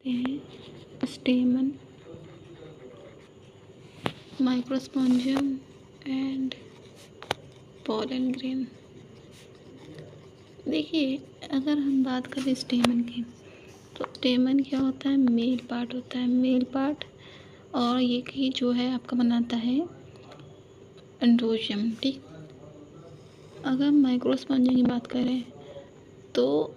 हैं स्टेमन, माइक्रोस्पोंजियम and pollen grain. देखिए, अगर हम बात करें स्टेमन की, तो स्टेमन क्या होता है, मेल पार्ट होता है, मेल पार्ट। और ये कि जो है आपका बनाता है एंड्रोशियम। ठीक, अगर माइक्रोस्पोंजियम की बात करें तो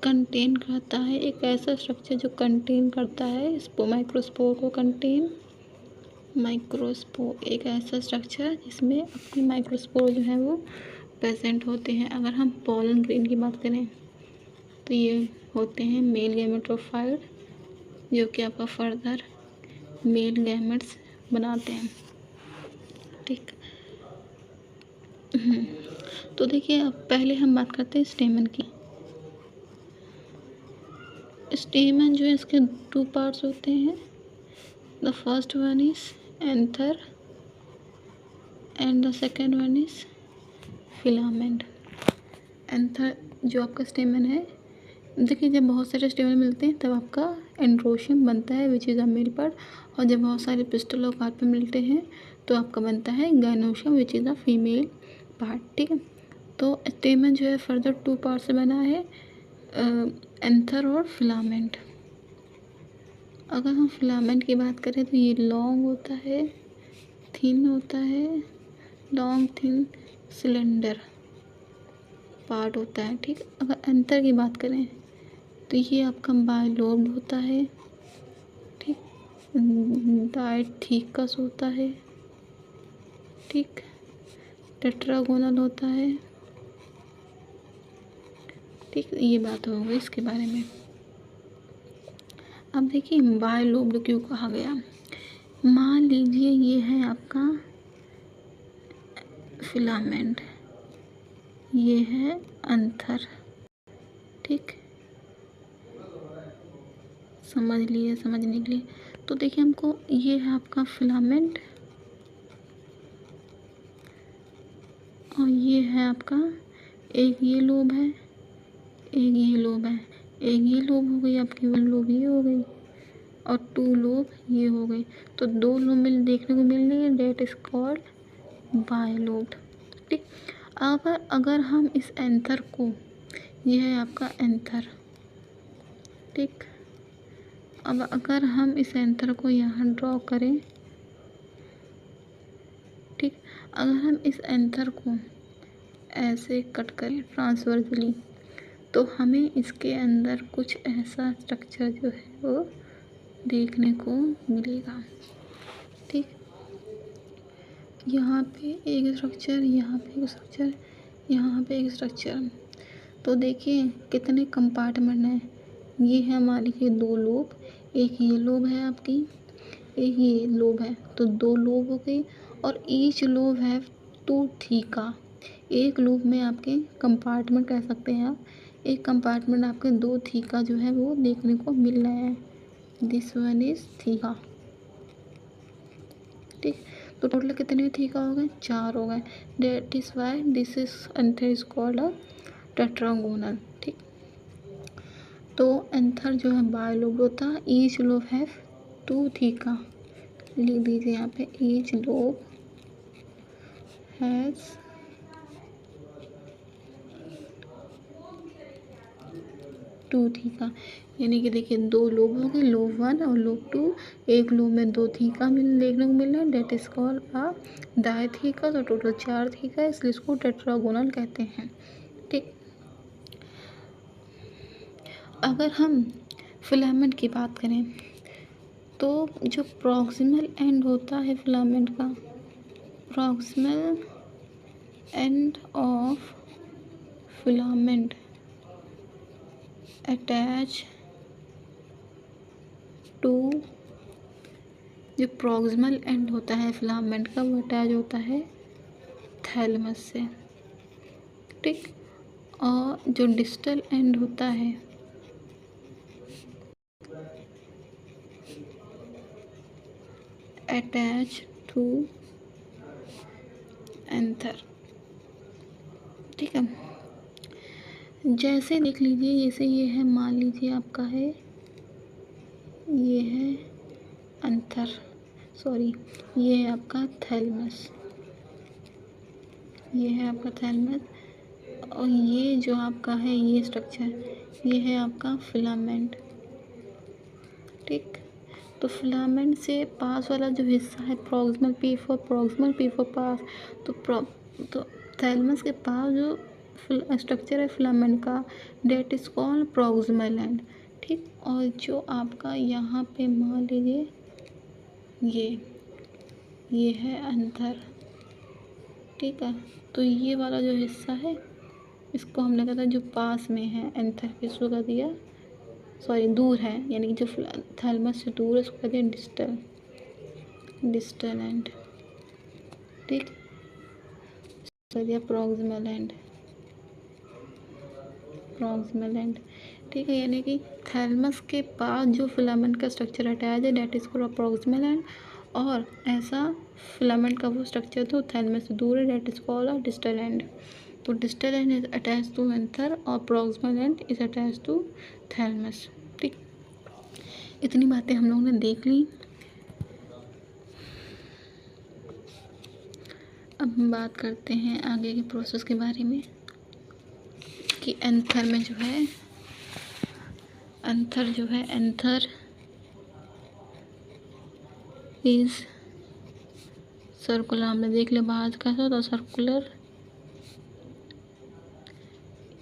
कंटेन करता है एक ऐसा स्ट्रक्चर जो कंटेन करता है माइक्रोस्पोर को। माइक्रोस्पोर एक ऐसा स्ट्रक्चर जिसमें अपनी माइक्रोस्पोर जो है वो प्रेजेंट होते हैं। अगर हम पोलन ग्रेन की बात करें तो ये होते हैं मेल गैमेटोफाइट, जो कि आपका फर्दर मेल गैमेट्स बनाते हैं। ठीक, तो देखिए, अब पहले हम बात करते हैं स्टेमन की। स्टेमन जो है इसके 2 पार्ट्स होते हैं। The first one is anther and the second one is filament. Anther जो आपका स्टेमन है, देखिए जब बहुत सारे स्टेमन मिलते हैं तब आपका एंड्रोशियम बनता है which is a male part, और जब बहुत सारे पिस्टल और कार्पेल मिलते हैं तो आपका बनता है gynoecium which is a female part. ठीक है, तो स्टेमन जो है फर्दर 2 पार्ट से बना है, एंथर और फिलामेंट। अगर हम फिलामेंट की बात करें तो ये लॉन्ग होता है, थिन होता है, लॉन्ग थिन सिलेंडर पार्ट होता है। ठीक, अगर एंथर की बात करें तो ये आपका बाइलोब्ड होता है। ठीक, डायथीकस होता है। ठीक, टेट्रागोनल होता है। ठीक, ये बात हो गई इसके बारे में। अब देखिए बाइलोब्ड क्यों कहा गया। मान लीजिए ये है आपका फिलामेंट, ये है एंथर। ठीक, समझने के लिए तो देखिए हमको, ये है आपका फिलामेंट और ये है आपका, एक ये लोब है, एक ये लोब है, एक ये लोब हो गई आपकी, 1 लोब ये हो गई और 2 लोब ये हो गई। तो 2 लोब देखने को मिल रही है, डेट इज कॉल्ड बाइलोब्ड। ठीक, अगर हम इस एंथर को, ये है आपका एंथर। ठीक, अब अगर हम इस एंथर को यहाँ ड्रॉ करें, ठीक, अगर हम इस एंथर को ऐसे कट करें ट्रांसवर्सली तो हमें इसके अंदर कुछ ऐसा स्ट्रक्चर जो है वो देखने को मिलेगा। ठीक, यहाँ पे एक स्ट्रक्चर, यहाँ पे एक स्ट्रक्चर, यहाँ पे एक स्ट्रक्चर। तो देखिए कितने कंपार्टमेंट हैं। ये है हमारी के 2 लोब, एक ये लोब है आपकी, एक ये लोब है, तो 2 लोब हो गई और ईच लोब है 2 थीका। एक लोब में आपके कंपार्टमेंट कह सकते हैं आप, एक कंपार्टमेंट आपके 2 थीका जो है वो देखने को मिल रहे हैं। This one is theca. ठीक, तो टोटल कितने थीका हो गए, 4 हो गए। That is why this is anther is called a tetragonal. ठीक, तो एंथर जो है बाइलोब्ड होता है, ईच लोब है 2 थीका। लिख दीजिए यहाँ पे, ईच लोब हैज 2 थीका। यानी कि देखिए 2 लोब हो गए, लोब 1 और लोब 2। एक लोब में 2 थीका देखने को मिल रहा है, डेट इज कॉल्ड अ डायथीका। तो टोटल 4 थीका, इसलिए इसको टेट्रागोनल कहते हैं। ठीक, अगर हम फिलामेंट की बात करें तो जो प्रॉक्सिमल एंड होता है फिलामेंट का, proximal end of filament attach to, जो प्रॉक्सिमल एंड होता है फिलामेंट का वो अटैच होता है थैलेमस से। ठीक, और जो डिस्टल एंड होता है अटैच टू एंथर। ठीक है, जैसे देख लीजिए, जैसे ये है, मान लीजिए आपका है ये है अंथर, सॉरी ये है आपका थैलमस, ये है आपका थैलमस। और ये जो आपका है ये स्ट्रक्चर, ये है आपका फिलामेंट। ठीक, तो फिलामेंट से पास वाला जो हिस्सा है प्रॉक्सिमल पी फॉर पास, तो थैलमस के पास जो स्ट्रक्चर है फिलामेंट का, that is called proximal end. ठीक, और जो आपका यहाँ पे मान लीजिए ये है अंतर। ठीक है, तो ये वाला जो हिस्सा है इसको हमने कहा था जो पास में है एंथर, किसको कर दिया, सॉरी दूर है, यानी कि जो थैलमस से दूर है उसको कहते हैं डिस्टल एंड। ठीक, कर दिया प्रॉक्सिमल एंड। ठीक है, यानी कि थैलमस के पास जो फिलामेंट का स्ट्रक्चर अटैच है that is called proximal end, और ऐसा फिलामेंट का वो स्ट्रक्चर तो थैलमस से दूर है that is called distal end. तो distal end is attach to anther और proximal end is attach to thalamus. ठीक, इतनी बातें हम लोगों ने देख ली। अब हम बात करते हैं आगे के प्रोसेस के बारे में कि एंथर में जो है एंथर इज सर्कुलर। हमने देख लिया बाहर कैसा होता है, सर्कुलर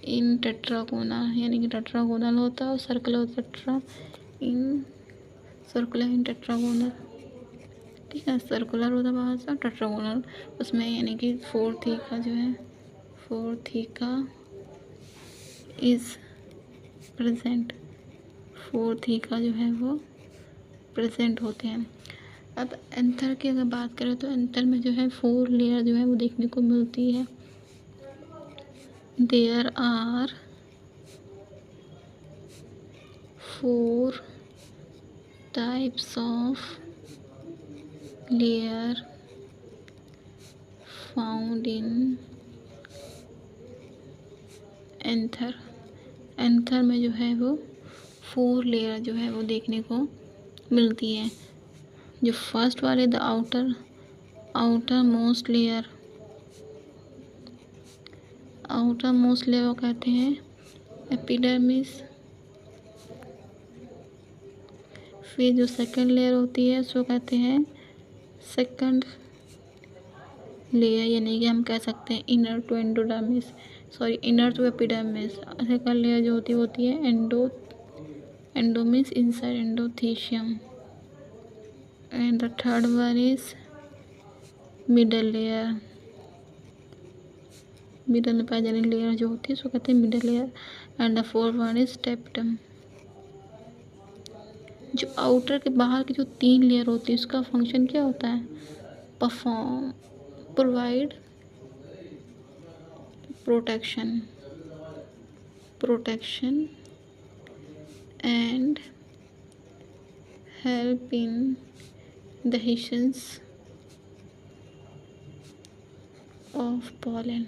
इन टेट्रागोनल, यानी कि टेट्रागोनल होता है, और सर्कुलर सर्कुलर इन टेट्रागोनल। ठीक है, सर्कुलर होता है बाहर से, टेट्रागोनल उसमें, यानी कि four theca is present, four theca जो है वो प्रेजेंट होते हैं। अब एंथर की अगर बात करें तो एंथर में जो है 4 लेयर जो है वो देखने को मिलती है। There are 4 types of layer found in anther में जो है वो 4 लेयर जो है वो देखने को मिलती है। जो फर्स्ट वाले द आउटर मोस्ट लेयर वो कहते हैं एपिडर्मिस। फिर जो सेकंड लेयर होती है उसको कहते हैं सेकंड लेयर, यानी कि हम कह सकते हैं inner to epidermis. Second layer जो होती है एंडोमिस inside endothecium, and the third one is middle layer. Middle में पाई जाने लेयर जो होती है उसको कहते हैं middle layer, and the fourth one is टेप्टम। जो आउटर के बाहर की जो 3 लेयर होती है उसका फंक्शन क्या होता है, provide protection and help in adhesions of pollen.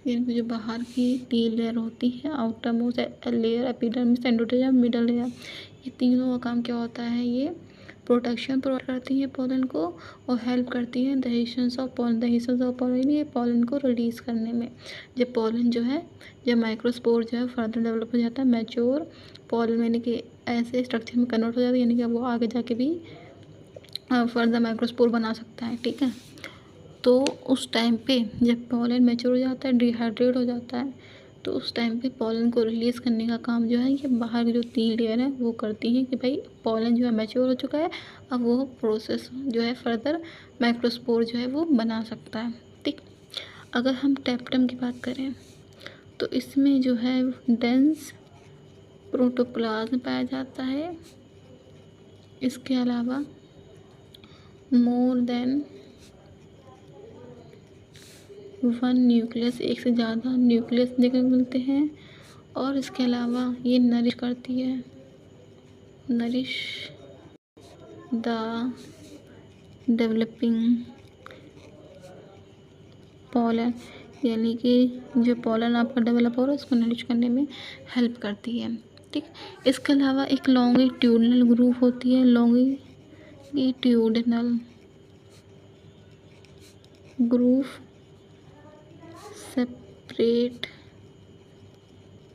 यानी जो बाहर की 3 लेयर होती है, outer most layer, epidermis, endothelium, middle layer, ये तीनों का काम क्या होता है, ये प्रोटेक्शन प्रोवाइड करती है पॉलन को और हेल्प करती है दहीशंस ऑफ पॉलन, ये पॉलन को रिलीज करने में। जब पॉलन जो है, जब माइक्रोस्पोर जो है फर्दर डेवलप हो जाता है मैच्योर पॉलन, यानी कि ऐसे स्ट्रक्चर में कन्वर्ट हो जाता है, यानी कि वो आगे जाके भी फर्दर माइक्रोस्पोर बना सकता है। ठीक है, तो उस टाइम पे जब पॉलन मैच्योर हो जाता है, डिहाइड्रेट हो जाता है, तो उस टाइम पे पॉलन को रिलीज़ करने का काम जो है ये बाहर की जो 3 लेयर है वो करती हैं कि भाई पॉलन जो है मैच्योर हो चुका है, अब वो प्रोसेस जो है फर्दर माइक्रोस्पोर जो है वो बना सकता है। ठीक, अगर हम टेप्टम की बात करें तो इसमें जो है डेंस प्रोटोप्लाज्म पाया जाता है। इसके अलावा मोर देन 1 न्यूक्लियस, एक से ज़्यादा न्यूक्लियस देखने को मिलते हैं। और इसके अलावा ये नरिश करती है, नरिश द डेवलपिंग पॉलन, यानी कि जो पॉलन आपका डेवलप हो रहा है उसको नरिश करने में हेल्प करती है। ठीक। इसके अलावा एक लॉन्गिट्यूडनल ग्रूव होती है, longitudinal groove separate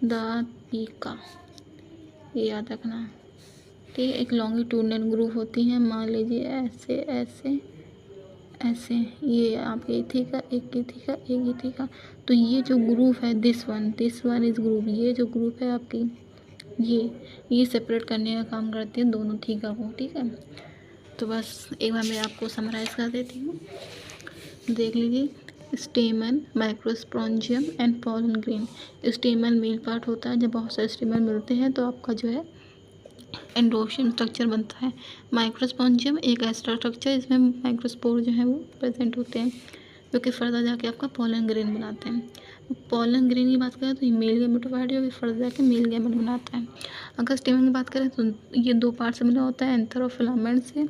the theca, ये याद रखना। ठीक है, एक लॉन्गिट्यूडनल ग्रूव होती है, मान लीजिए ऐसे ऐसे ऐसे, ये आपके थीका, एक ये थीका, एक ये थीका। तो ये जो ग्रूव है दिस वन इज ग्रूव, ये जो ग्रूव है आपकी ये सेपरेट करने का काम करती है दोनों थीका को। ठीक है, तो बस एक बार मैं आपको समराइज़ कर देती हूँ, देख लीजिए। स्टेमन, microsporangium and pollen grain. स्टेमन male part होता है, जब बहुत सारे स्टेमन मिलते हैं तो आपका जो है एंडोशियम स्ट्रक्चर बनता है। माइक्रोस्पोरेंजियम एक ऐसा स्ट्रक्चर जिसमें माइक्रोस्पोर जो है वो प्रेजेंट होते हैं, जो कि फर्दर जाके आपका पॉलन ग्रेन बनाते हैं। पॉलन ग्रेन की बात करें तो ये मेल गैमेटोफाइट जो कि फर्दर जाके मेल गैमेट बनाता है। अगर स्टेमन की बात करें तो ये दो पार्ट से बना होता है, एंथर और फिलामेंट से।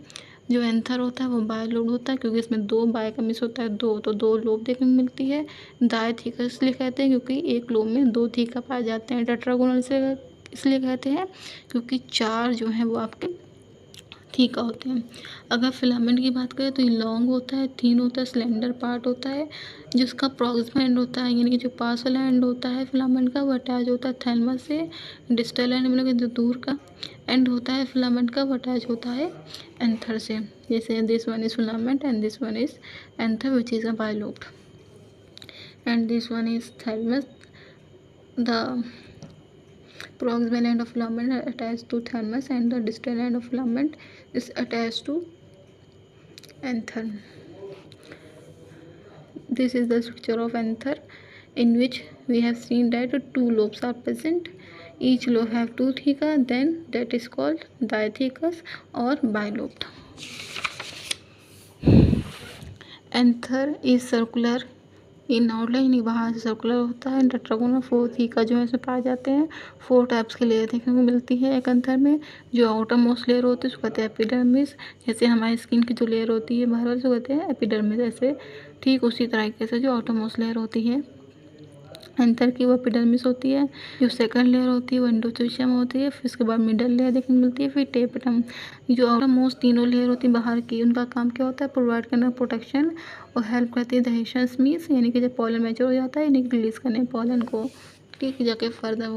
जो एंथर होता है वो बायलोब होता है, क्योंकि इसमें दो बाय का मिस होता है, दो लोब देखने को मिलती है। डायथीका इसलिए कहते हैं क्योंकि एक लोब में दो थीका पाए जाते हैं। टेट्रागोनल से इसलिए कहते हैं क्योंकि चार जो हैं वो आपके थीका होते हैं। अगर फिलामेंट की बात करें तो ये लॉन्ग होता है, थिन होता है, स्लेंडर पार्ट होता है, जिसका प्रॉक्सिमल एंड होता है, यानी कि जो पास वाला एंड होता है फिलामेंट का वो अटैच होता है थैलमस से। डिस्टल एंड मतलब कि जो दूर का एंड होता है फिलामेंट का वो अटैच होता है एंथर से। जैसे this one is filament and this one is anther which is a bilobed, and this one is thalamus. The proximal end of filament are attached to thalamus and the distal end of filament is attached to anther. This is the structure of anther, in which we have seen that two lobes are present. Each lobe have two theca, then that is called diathecous or bilobed. Anther is circular in outline, ये बाहर से circular होता है। Tetragonal four theca जो है इसमें पाए जाते हैं। 4 टाइप्स की लेयर देखने को मिलती है एक एंथर में। जो आउटर मोस्ट लेयर होती है उसको कहते हैं एपिडर्मिस, जैसे हमारी स्किन की जो लेयर होती है बाहर वाली उसको कहते हैं एपिडर्मिस। ऐसे ठीक उसी तरीके से जो आउटर मोस्ट लेयर होती है एंथर की वो एपिडर्मिस होती है। जो सेकंड लेयर होती है वो एंडोथेलियम होती है, फिर उसके बाद मिडल लेयर देखने को मिलती है, फिर टेपिटम। जो आउटर मोस्ट तीनों लेयर होती है बाहर की, उनका काम क्या होता है? प्रोवाइड करना प्रोटेक्शन और हेल्प करती है डाइजेशन मीन्स, यानी कि जब पॉलन मैच्योर हो जाता है यानी कि रिलीज करने पॉलन को, ठीक जाके फर्दर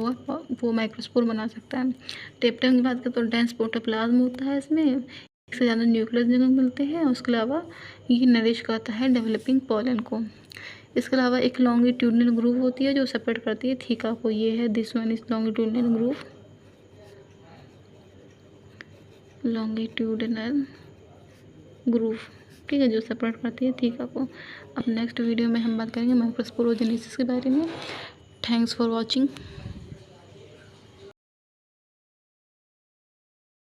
वो माइक्रोस्पोर बना सकता है। टेपिटम की बात करें तो डेंस प्रोटोप्लाज्म होता है, इसमें एक से ज़्यादा न्यूक्लियस देखने को मिलते हैं। उसके अलावा ये नरिश करता है डेवलपिंग पॉलन को। इसके अलावा एक लॉन्गिट्यूडनल ग्रूव होती है जो सेपरेट करती है थीका को, ये है this one is longitudinal groove, ठीक है, जो सेपरेट करती है थीका को। अब नेक्स्ट वीडियो में हम बात करेंगे माइक्रोस्पोरोजेनेसिस के बारे में। Thanks for watching.